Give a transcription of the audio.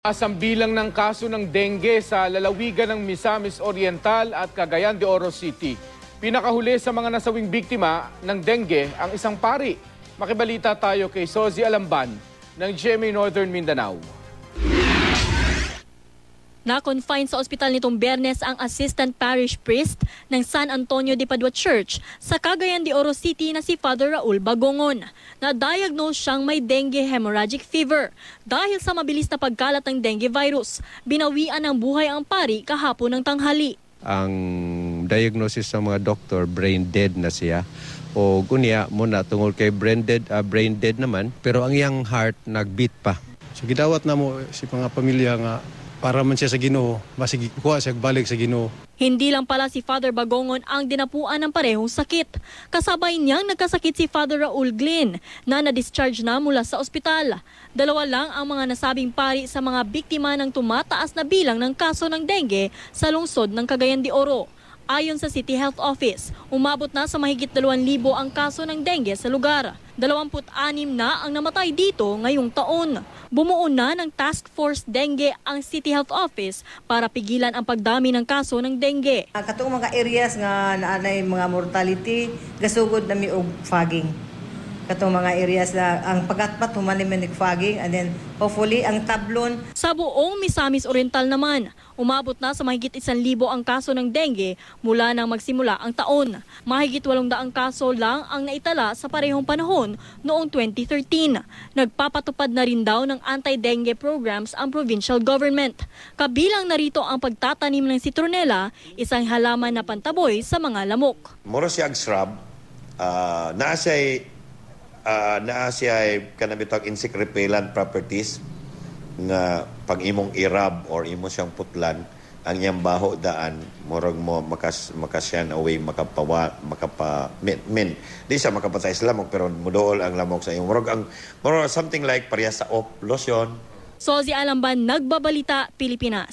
Ang bilang ng kaso ng dengue sa lalawigan ng Misamis Oriental at Cagayan de Oro City. Pinakahuli sa mga nasawing biktima ng dengue ang isang pari. Makibalita tayo kay Sozi Alamban ng GMA Northern Mindanao. Na-confine sa ospital nitong Biyernes ang assistant parish priest ng San Antonio de Padua Church sa Cagayan de Oro City na si Father Raul Bagongon. Na-diagnose siyang may dengue hemorrhagic fever dahil sa mabilis na pagkalat ng dengue virus. Binawian ng buhay ang pari kahapon ng tanghali. Ang diagnosis sa mga doktor, brain dead na siya. O gunya muna tungkol kay brain dead naman, pero ang iyang heart nagbeat pa. So gidawat na mo si mga pamilya nga para man siya sa Ginoo, masig kuha siya balik sa Ginoo. Hindi lang pala si Father Bagongon ang dinapuan ng parehong sakit. Kasabay niyang nagkasakit si Father Raul Glynn na na-discharge na mula sa ospital. Dalawa lang ang mga nasabing pari sa mga biktima ng tumataas na bilang ng kaso ng dengue sa lungsod ng Cagayan de Oro. Ayon sa City Health Office, umabot na sa mahigit 2,000 ang kaso ng dengue sa lugar. 26 na ang namatay dito ngayong taon. Bumuo na ng Task Force Dengue ang City Health Office para pigilan ang pagdami ng kaso ng dengue. Katong mga areas nga naanay mga mortality, gasugod na mi og fogging. Katong mga areas na ang pagatpat humanimanig fogging, and then hopefully ang tablon. Sa buong Misamis Oriental naman, umabot na sa mahigit 1,000 ang kaso ng dengue mula nang magsimula ang taon. Mahigit 800 kaso lang ang naitala sa parehong panahon noong 2013. Nagpapatupad na rin daw ng anti-dengue programs ang provincial government. Kabilang narito ang pagtatanim ng citronella, isang halaman na pantaboy sa mga lamok. Moro siya shrub, naa siya kanabitag insect repellent properties nga pag imong irab or imo siyang putlan ang iyang baho daan murag mo makasyan away di siya makapatay sa lamok pero mudool ang lamok sa iyong murag something like parehas sa lotion. Sozi Alamban, Nagbabalita, Pilipinas.